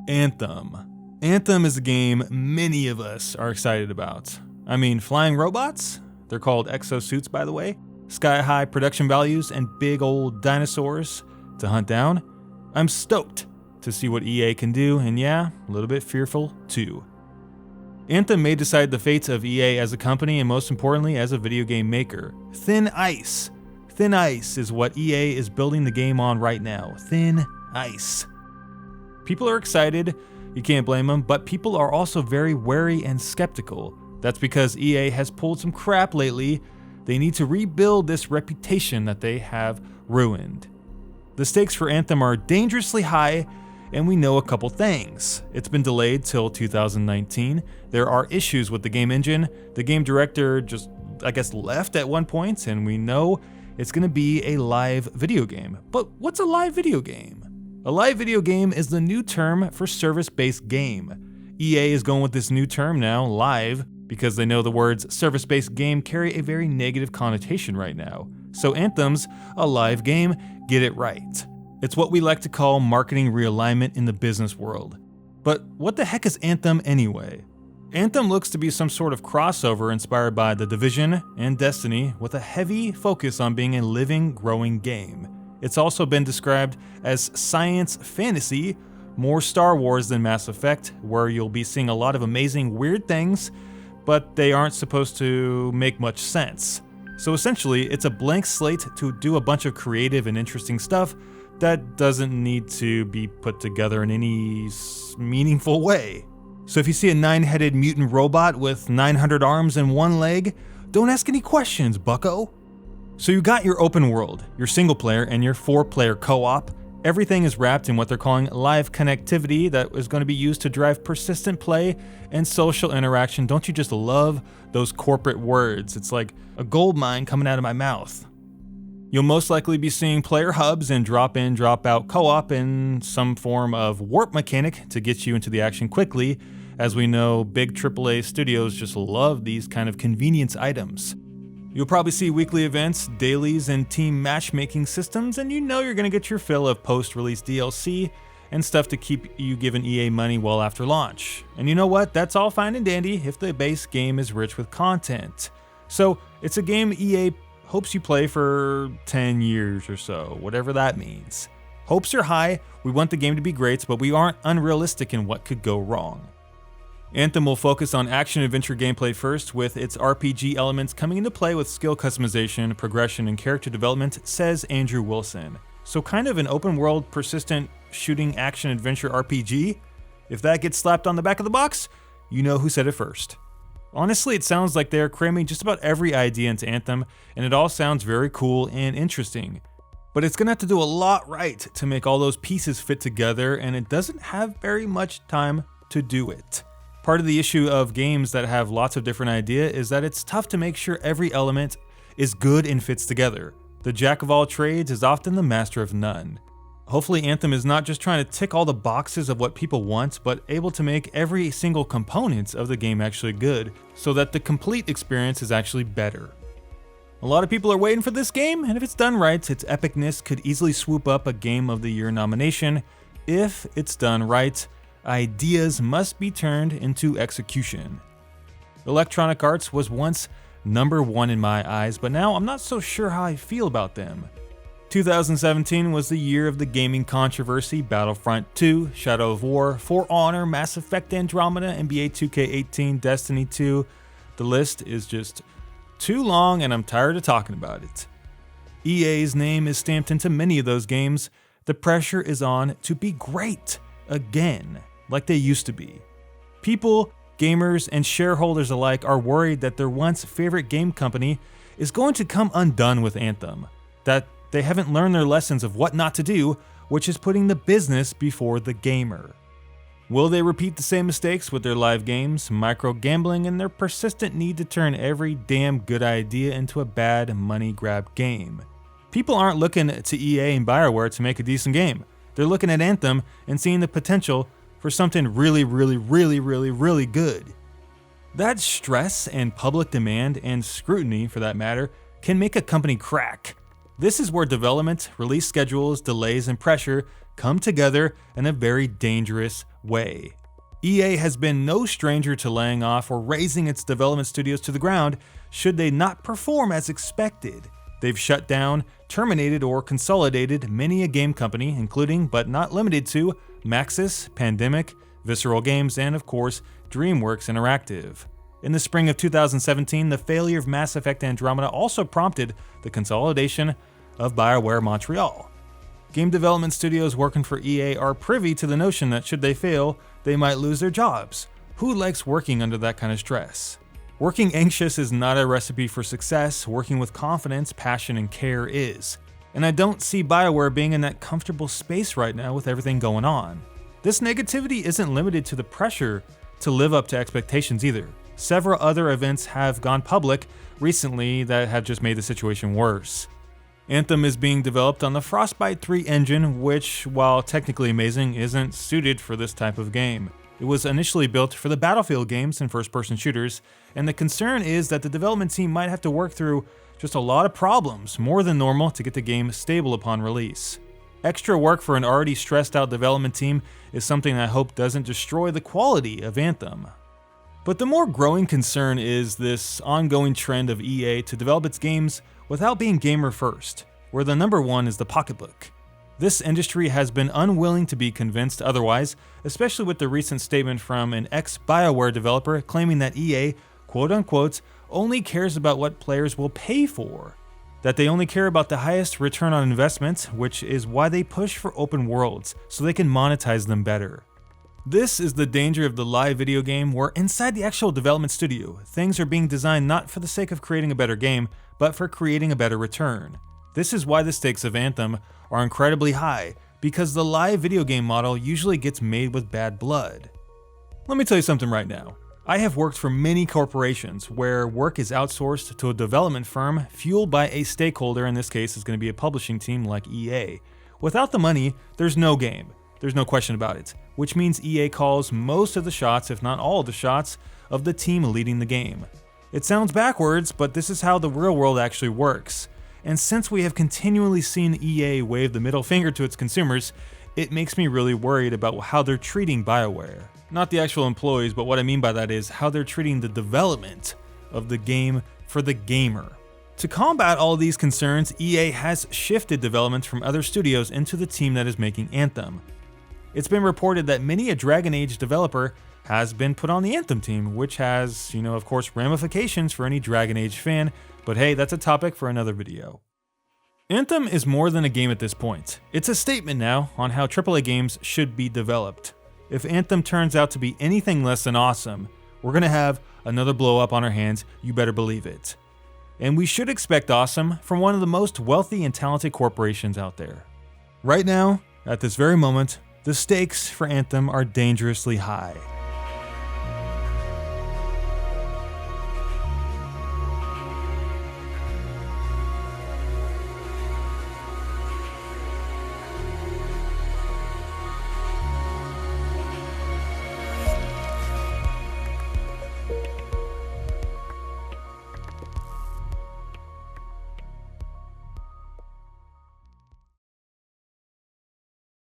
Anthem. Anthem is a game many of us are excited about. I mean, flying robots? They're called exosuits, by the way. Sky-high production values and big old dinosaurs to hunt down. I'm stoked to see what EA can do, and yeah, a little bit fearful too. Anthem may decide the fates of EA as a company and most importantly as a video game maker. Thin ice. Thin ice is what EA is building the game on right now. Thin ice. People are excited, you can't blame them, but people are also very wary and skeptical. That's because EA has pulled some crap lately. They need to rebuild this reputation that they have ruined. The stakes for Anthem are dangerously high, and we know a couple things. It's been delayed till 2019. There are issues with the game engine. The game director just, left at one point, and we know it's going to be a live video game. But what's a live video game? A live video game is the new term for service-based game. EA is going with this new term now, live, because they know the words service-based game carry a very negative connotation right now. So Anthem's a live game, get it right. It's what we like to call marketing realignment in the business world. But what the heck is Anthem anyway? Anthem looks to be some sort of crossover inspired by The Division and Destiny with a heavy focus on being a living, growing game. It's also been described as science fantasy, more Star Wars than Mass Effect, where you'll be seeing a lot of amazing weird things, but they aren't supposed to make much sense. So essentially, it's a blank slate to do a bunch of creative and interesting stuff that doesn't need to be put together in any meaningful way. So if you see a 9-headed mutant robot with 900 arms and 1 leg, don't ask any questions, bucko. So you got your open world, your single player, and your 4-player co-op. Everything is wrapped in what they're calling live connectivity that is going to be used to drive persistent play and social interaction. Don't you just love those corporate words? It's like a gold mine coming out of my mouth. You'll most likely be seeing player hubs and drop-in, drop-out co-op in some form of warp mechanic to get you into the action quickly. As we know, big AAA studios just love these kind of convenience items. You'll probably see weekly events, dailies, and team matchmaking systems, and you know you're going to get your fill of post-release DLC and stuff to keep you giving EA money well after launch. And you know what? That's all fine and dandy if the base game is rich with content. So it's a game EA hopes you play for 10 years or so, whatever that means. Hopes are high, we want the game to be great, but we aren't unrealistic in what could go wrong. Anthem will focus on action-adventure gameplay first, with its RPG elements coming into play with skill customization, progression, and character development, says Andrew Wilson. So kind of an open-world, persistent shooting action-adventure RPG? If that gets slapped on the back of the box, you know who said it first. Honestly, it sounds like they're cramming just about every idea into Anthem, and it all sounds very cool and interesting. But it's gonna have to do a lot right to make all those pieces fit together, and it doesn't have very much time to do it. Part of the issue of games that have lots of different ideas is that it's tough to make sure every element is good and fits together. The jack of all trades is often the master of none. Hopefully Anthem is not just trying to tick all the boxes of what people want, but able to make every single component of the game actually good, so that the complete experience is actually better. A lot of people are waiting for this game, and if it's done right, its epicness could easily swoop up a Game of the Year nomination. If it's done right, ideas must be turned into execution. Electronic Arts was once number one in my eyes, but now I'm not so sure how I feel about them. 2017 was the year of the gaming controversy: Battlefront 2, Shadow of War, For Honor, Mass Effect Andromeda, NBA 2K18, Destiny 2. The list is just too long and I'm tired of talking about it. EA's name is stamped into many of those games. The pressure is on to be great again, like they used to be. People, gamers, and shareholders alike are worried that their once favorite game company is going to come undone with Anthem, that they haven't learned their lessons of what not to do, which is putting the business before the gamer. Will they repeat the same mistakes with their live games, micro-gambling, and their persistent need to turn every damn good idea into a bad money grab game? People aren't looking to EA and BioWare to make a decent game. They're looking at Anthem and seeing the potential for something really good. That stress and public demand, and scrutiny for that matter, can make a company crack. This is where development, release schedules, delays, and pressure come together in a very dangerous way. EA has been no stranger to laying off or razing its development studios to the ground should they not perform as expected. They've shut down, terminated, or consolidated many a game company, including but not limited to Maxis, Pandemic, Visceral Games, and of course, DreamWorks Interactive. In the spring of 2017, the failure of Mass Effect Andromeda also prompted the consolidation of BioWare Montreal. Game development studios working for EA are privy to the notion that should they fail, they might lose their jobs. Who likes working under that kind of stress? Working anxious is not a recipe for success. Working with confidence, passion, and care is. And I don't see BioWare being in that comfortable space right now with everything going on. This negativity isn't limited to the pressure to live up to expectations either. Several other events have gone public recently that have just made the situation worse. Anthem is being developed on the Frostbite 3 engine, which, while technically amazing, isn't suited for this type of game. It was initially built for the Battlefield games and first-person shooters, and the concern is that the development team might have to work through just a lot of problems, more than normal, to get the game stable upon release. Extra work for an already stressed-out development team is something I hope doesn't destroy the quality of Anthem. But the more growing concern is this ongoing trend of EA to develop its games without being gamer first, where the number one is the pocketbook. This industry has been unwilling to be convinced otherwise, especially with the recent statement from an ex-BioWare developer claiming that EA, quote-unquote, only cares about what players will pay for. That they only care about the highest return on investment, which is why they push for open worlds, so they can monetize them better. This is the danger of the live video game, where inside the actual development studio, things are being designed not for the sake of creating a better game, but for creating a better return. This is why the stakes of Anthem are incredibly high, because the live video game model usually gets made with bad blood. Let me tell you something right now. I have worked for many corporations where work is outsourced to a development firm fueled by a stakeholder, in this case is going to be a publishing team like EA. Without the money, there's no game. There's no question about it, which means EA calls most of the shots, if not all of the shots, of the team leading the game. It sounds backwards, but this is how the real world actually works. And since we have continually seen EA wave the middle finger to its consumers, it makes me really worried about how they're treating BioWare. Not the actual employees, but what I mean by that is how they're treating the development of the game for the gamer. To combat all these concerns, EA has shifted development from other studios into the team that is making Anthem. It's been reported that many a Dragon Age developer has been put on the Anthem team, which has, of course, ramifications for any Dragon Age fan, but hey, that's a topic for another video. Anthem is more than a game at this point. It's a statement now on how AAA games should be developed. If Anthem turns out to be anything less than awesome, we're gonna have another blow up on our hands, you better believe it. And we should expect awesome from one of the most wealthy and talented corporations out there. Right now, at this very moment, the stakes for Anthem are dangerously high.